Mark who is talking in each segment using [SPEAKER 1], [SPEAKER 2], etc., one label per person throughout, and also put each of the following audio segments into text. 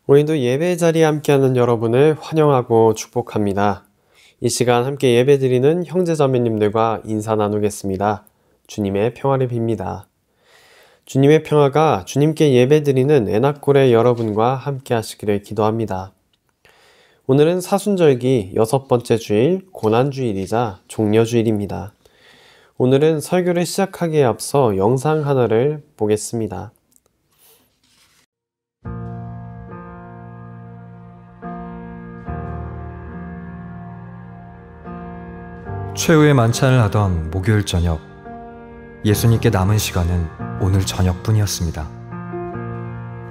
[SPEAKER 1] 오늘도 예배 자리에 함께하는 여러분을 환영하고 축복합니다. 이 시간 함께 예배드리는 형제자매님들과 인사 나누겠습니다. 주님의 평화를 빕니다. 주님의 평화가 주님께 예배드리는 애낙골의 여러분과 함께 하시기를 기도합니다. 오늘은 사순절기 6번째 주일 고난주일이자 종려주일입니다. 오늘은 설교를 시작하기에 앞서 영상 하나를 보겠습니다.
[SPEAKER 2] 최후의 만찬을 하던 목요일 저녁, 예수님께 남은 시간은 오늘 저녁뿐이었습니다.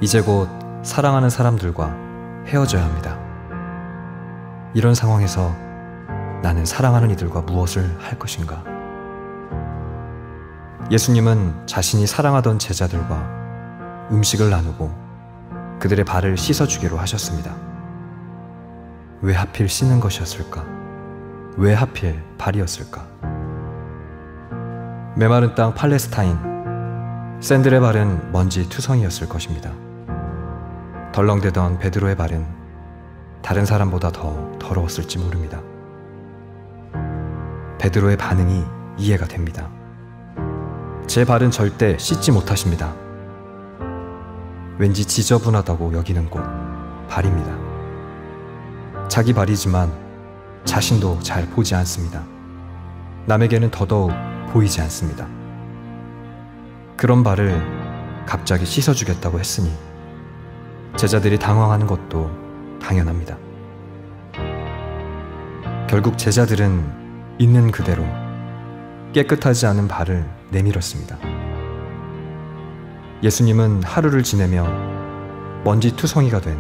[SPEAKER 2] 이제 곧 사랑하는 사람들과 헤어져야 합니다. 이런 상황에서 나는 사랑하는 이들과 무엇을 할 것인가? 예수님은 자신이 사랑하던 제자들과 음식을 나누고 그들의 발을 씻어주기로 하셨습니다. 왜 하필 씻는 것이었을까? 왜 하필 발이었을까? 메마른 땅 팔레스타인, 샌들의 발은 먼지 투성이었을 것입니다. 덜렁대던 베드로의 발은 다른 사람보다 더 더러웠을지 모릅니다. 베드로의 반응이 이해가 됩니다. 제 발은 절대 씻지 못하십니다. 왠지 지저분하다고 여기는 곳, 발입니다. 자기 발이지만 자신도 잘 보지 않습니다. 남에게는 더더욱 보이지 않습니다. 그런 발을 갑자기 씻어주겠다고 했으니 제자들이 당황하는 것도 당연합니다. 결국 제자들은 있는 그대로 깨끗하지 않은 발을 내밀었습니다. 예수님은 하루를 지내며 먼지투성이가 된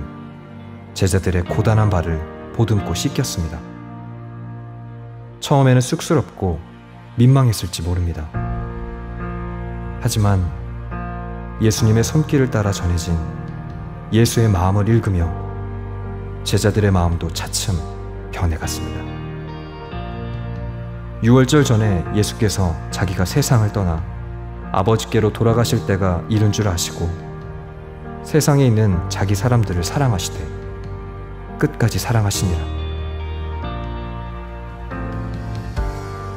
[SPEAKER 2] 제자들의 고단한 발을 보듬고 씻겼습니다. 처음에는 쑥스럽고 민망했을지 모릅니다. 하지만 예수님의 손길을 따라 전해진 예수의 마음을 읽으며 제자들의 마음도 차츰 변해갔습니다. 유월절 전에 예수께서 자기가 세상을 떠나 아버지께로 돌아가실 때가 이른 줄 아시고 세상에 있는 자기 사람들을 사랑하시되 끝까지 사랑하시니라.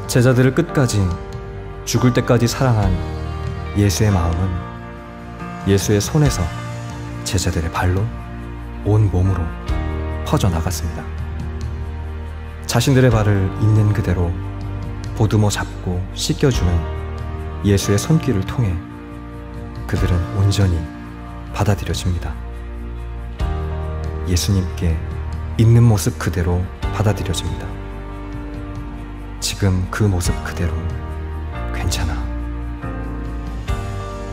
[SPEAKER 2] 제자들을 끝까지 죽을 때까지 사랑한 예수의 마음은 예수의 손에서 제자들의 발로 온 몸으로 퍼져나갔습니다. 자신들의 발을 있는 그대로 보듬어 잡고 씻겨주는 예수의 손길을 통해 그들은 온전히 받아들여집니다. 예수님께 있는 모습 그대로 받아들여집니다. 지금 그 모습 그대로 괜찮아.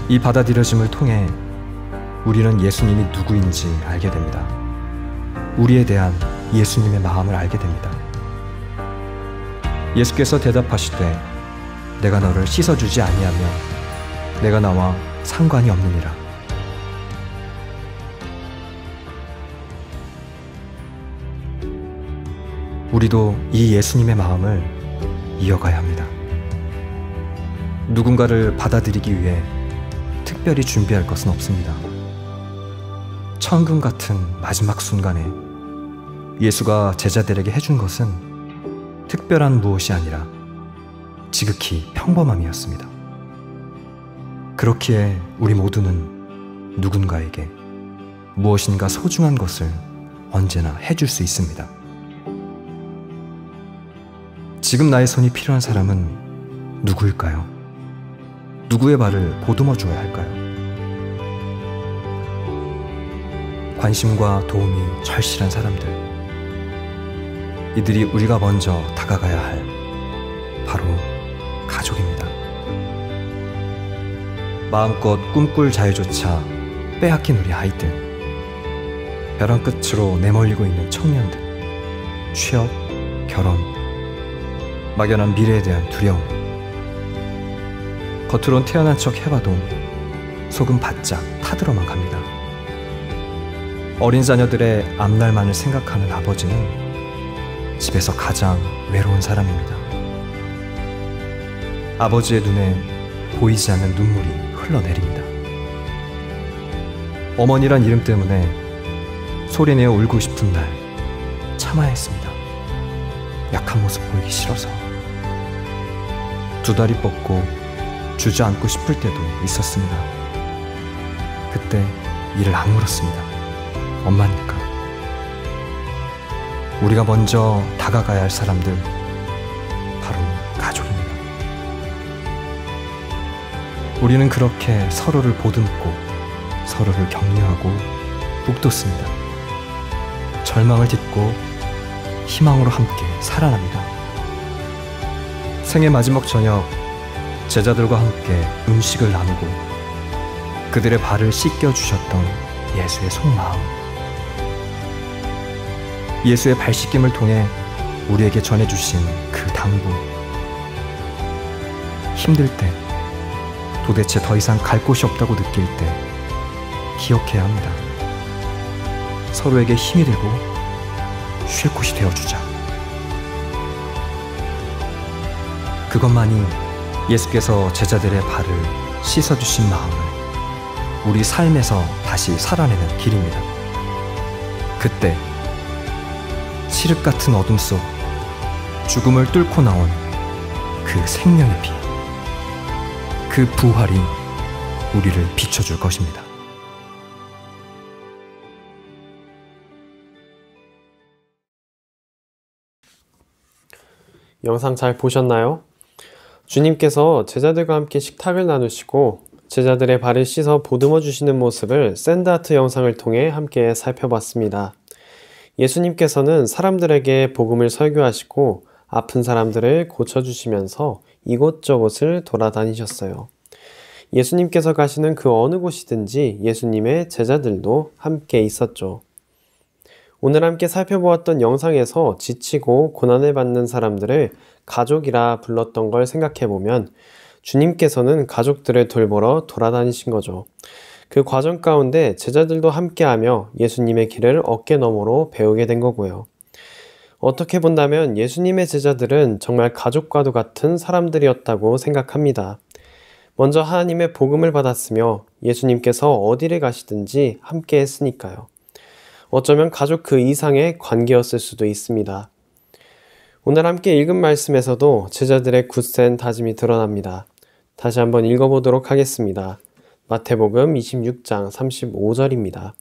[SPEAKER 2] 이 받아들여짐을 통해 우리는 예수님이 누구인지 알게 됩니다. 우리에 대한 예수님의 마음을 알게 됩니다. 예수께서 대답하시되 내가 너를 씻어주지 아니하면 내가 나와 상관이 없느니라. 우리도 이 예수님의 마음을 이어가야 합니다. 누군가를 받아들이기 위해 특별히 준비할 것은 없습니다. 천금 같은 마지막 순간에 예수가 제자들에게 해준 것은 특별한 무엇이 아니라 지극히 평범함이었습니다. 그렇기에 우리 모두는 누군가에게 무엇인가 소중한 것을 언제나 해줄 수 있습니다. 지금 나의 손이 필요한 사람은 누구일까요? 누구의 발을 보듬어 주어야 할까요? 관심과 도움이 절실한 사람들, 이들이 우리가 먼저 다가가야 할 바로 가족입니다. 마음껏 꿈꿀 자유조차 빼앗긴 우리 아이들, 벼랑 끝으로 내몰리고 있는 청년들, 취업, 결혼, 막연한 미래에 대한 두려움, 겉으론 태어난 척 해봐도 속은 바짝 타들어만 갑니다. 어린 자녀들의 앞날만을 생각하는 아버지는 집에서 가장 외로운 사람입니다. 아버지의 눈에 보이지 않는 눈물이 흘러내립니다. 어머니란 이름 때문에 소리내어 울고 싶은 날 참아야 했습니다. 약한 모습 보이기 싫어서. 두 다리 뻗고 주저앉고 싶을 때도 있었습니다. 그때 이를 악물었습니다. 엄마니까. 우리가 먼저 다가가야 할 사람들, 바로 가족입니다. 우리는 그렇게 서로를 보듬고 서로를 격려하고 북돋습니다. 절망을 딛고 희망으로 함께 살아납니다. 생애 마지막 저녁, 제자들과 함께 음식을 나누고 그들의 발을 씻겨주셨던 예수의 속마음, 예수의 발 씻김을 통해 우리에게 전해주신 그 당부, 힘들 때, 도대체 더 이상 갈 곳이 없다고 느낄 때 기억해야 합니다. 서로에게 힘이 되고 쉴 곳이 되어주자. 그것만이 예수께서 제자들의 발을 씻어주신 마음을 우리 삶에서 다시 살아내는 길입니다. 그때 칠흑 같은 어둠 속 죽음을 뚫고 나온 그 생명의 피, 그 부활이 우리를 비춰줄 것입니다.
[SPEAKER 1] 영상 잘 보셨나요? 주님께서 제자들과 함께 식탁을 나누시고 제자들의 발을 씻어 보듬어 주시는 모습을 샌드아트 영상을 통해 함께 살펴봤습니다. 예수님께서는 사람들에게 복음을 설교하시고 아픈 사람들을 고쳐주시면서 이곳저곳을 돌아다니셨어요. 예수님께서 가시는 그 어느 곳이든지 예수님의 제자들도 함께 있었죠. 오늘 함께 살펴보았던 영상에서 지치고 고난을 받는 사람들을 가족이라 불렀던 걸 생각해보면 주님께서는 가족들을 돌보러 돌아다니신 거죠. 그 과정 가운데 제자들도 함께하며 예수님의 길을 어깨너머로 배우게 된 거고요. 어떻게 본다면 예수님의 제자들은 정말 가족과도 같은 사람들이었다고 생각합니다. 먼저 하나님의 복음을 받았으며 예수님께서 어디를 가시든지 함께 했으니까요. 어쩌면 가족 그 이상의 관계였을 수도 있습니다. 오늘 함께 읽은 말씀에서도 제자들의 굳센 다짐이 드러납니다. 다시 한번 읽어보도록 하겠습니다. 마태복음 26장 35절입니다.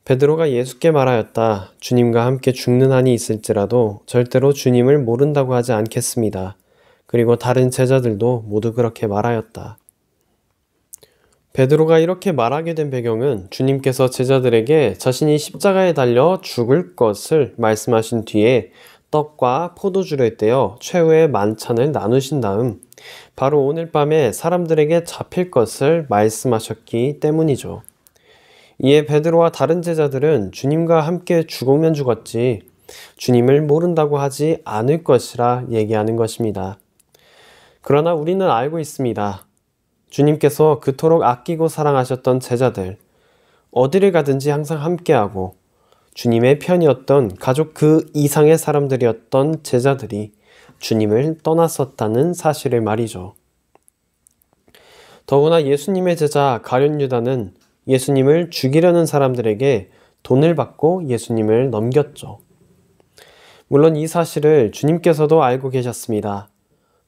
[SPEAKER 1] 베드로가 예수께 말하였다. 주님과 함께 죽는 한이 있을지라도 절대로 주님을 모른다고 하지 않겠습니다. 그리고 다른 제자들도 모두 그렇게 말하였다. 베드로가 이렇게 말하게 된 배경은 주님께서 제자들에게 자신이 십자가에 달려 죽을 것을 말씀하신 뒤에 떡과 포도주를 떼어 최후의 만찬을 나누신 다음 바로 오늘 밤에 사람들에게 잡힐 것을 말씀하셨기 때문이죠. 이에 베드로와 다른 제자들은 주님과 함께 죽으면 죽었지 주님을 모른다고 하지 않을 것이라 얘기하는 것입니다. 그러나 우리는 알고 있습니다. 주님께서 그토록 아끼고 사랑하셨던 제자들, 어디를 가든지 항상 함께하고 주님의 편이었던 가족 그 이상의 사람들이었던 제자들이 주님을 떠났었다는 사실을 말이죠. 더구나 예수님의 제자 가룟 유다는 예수님을 죽이려는 사람들에게 돈을 받고 예수님을 넘겼죠. 물론 이 사실을 주님께서도 알고 계셨습니다.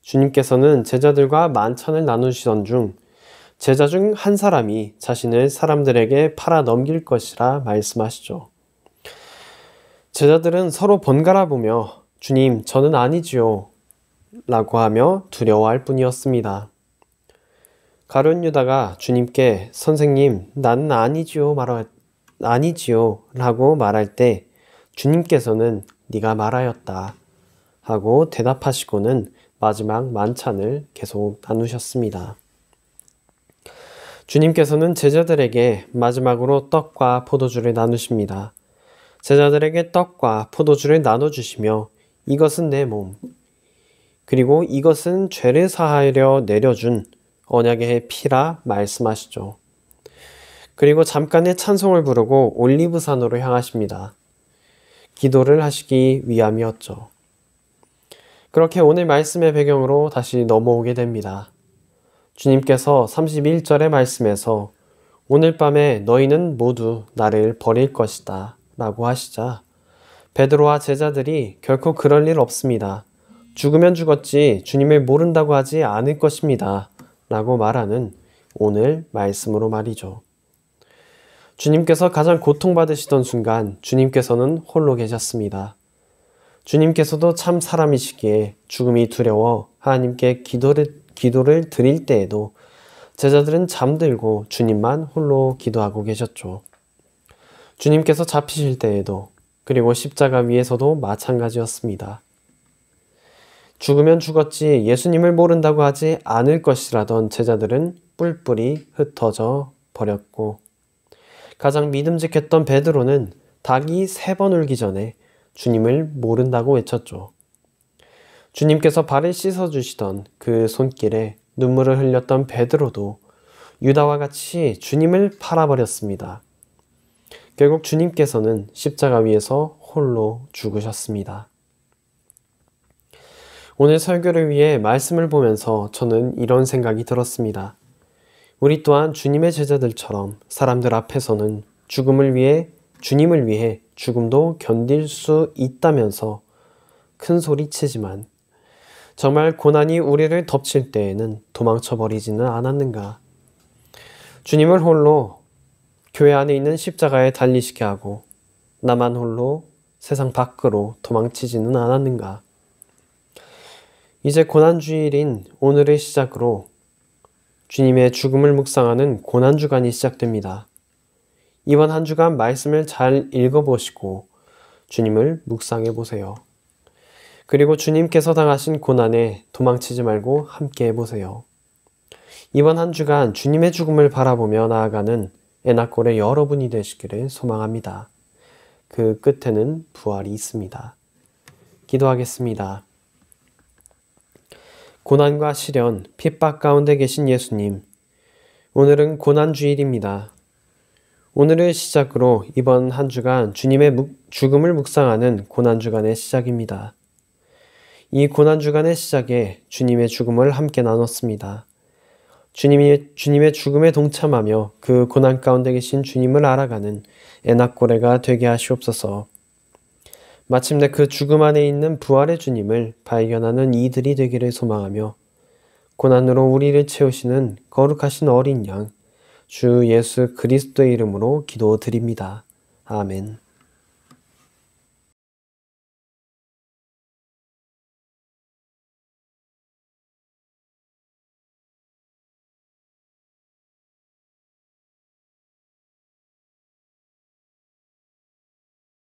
[SPEAKER 1] 주님께서는 제자들과 만찬을 나누시던 중 제자 중 한 사람이 자신을 사람들에게 팔아 넘길 것이라 말씀하시죠. 제자들은 서로 번갈아 보며 주님, 저는 아니지요 라고 하며 두려워할 뿐이었습니다. 가룟 유다가 주님께 선생님, 나는 아니지요 라고 말할 때 주님께서는 네가 말하였다 하고 대답하시고는 마지막 만찬을 계속 나누셨습니다. 주님께서는 제자들에게 마지막으로 떡과 포도주를 나누십니다. 제자들에게 떡과 포도주를 나눠주시며 이것은 내 몸, 그리고 이것은 죄를 사하려 내려준 언약의 피라 말씀하시죠. 그리고 잠깐의 찬송을 부르고 올리브산으로 향하십니다. 기도를 하시기 위함이었죠. 그렇게 오늘 말씀의 배경으로 다시 넘어오게 됩니다. 주님께서 31절의 말씀에서 오늘 밤에 너희는 모두 나를 버릴 것이다 라고 하시자 베드로와 제자들이 결코 그럴 일 없습니다. 죽으면 죽었지 주님을 모른다고 하지 않을 것입니다. 라고 말하는 오늘 말씀으로 말이죠. 주님께서 가장 고통받으시던 순간 주님께서는 홀로 계셨습니다. 주님께서도 참 사람이시기에 죽음이 두려워 하나님께 기도를 드릴 때에도 제자들은 잠들고 주님만 홀로 기도하고 계셨죠. 주님께서 잡히실 때에도 그리고 십자가 위에서도 마찬가지였습니다. 죽으면 죽었지 예수님을 모른다고 하지 않을 것이라던 제자들은 뿔뿔이 흩어져 버렸고 가장 믿음직했던 베드로는 닭이 3번 울기 전에 주님을 모른다고 외쳤죠. 주님께서 발을 씻어주시던 그 손길에 눈물을 흘렸던 베드로도 유다와 같이 주님을 팔아버렸습니다. 결국 주님께서는 십자가 위에서 홀로 죽으셨습니다. 오늘 설교를 위해 말씀을 보면서 저는 이런 생각이 들었습니다. 우리 또한 주님의 제자들처럼 사람들 앞에서는 주님을 위해 죽음도 견딜 수 있다면서 큰 소리 치지만 정말 고난이 우리를 덮칠 때에는 도망쳐버리지는 않았는가? 주님을 홀로 교회 안에 있는 십자가에 달리시게 하고 나만 홀로 세상 밖으로 도망치지는 않았는가? 이제 고난주일인 오늘의 시작으로 주님의 죽음을 묵상하는 고난주간이 시작됩니다. 이번 한 주간 말씀을 잘 읽어보시고 주님을 묵상해 보세요. 그리고 주님께서 당하신 고난에 도망치지 말고 함께 해보세요. 이번 한 주간 주님의 죽음을 바라보며 나아가는 에나골의 여러분이 되시기를 소망합니다. 그 끝에는 부활이 있습니다. 기도하겠습니다. 고난과 시련, 핍박 가운데 계신 예수님, 오늘은 고난주일입니다. 오늘을 시작으로 이번 한 주간 주님의 죽음을 묵상하는 고난주간의 시작입니다. 이 고난주간의 시작에 주님의 죽음을 함께 나눴습니다. 주님의 죽음에 동참하며 그 고난 가운데 계신 주님을 알아가는 에나꼬레가 되게 하시옵소서. 마침내 그 죽음 안에 있는 부활의 주님을 발견하는 이들이 되기를 소망하며 고난으로 우리를 채우시는 거룩하신 어린 양, 주 예수 그리스도의 이름으로 기도드립니다. 아멘.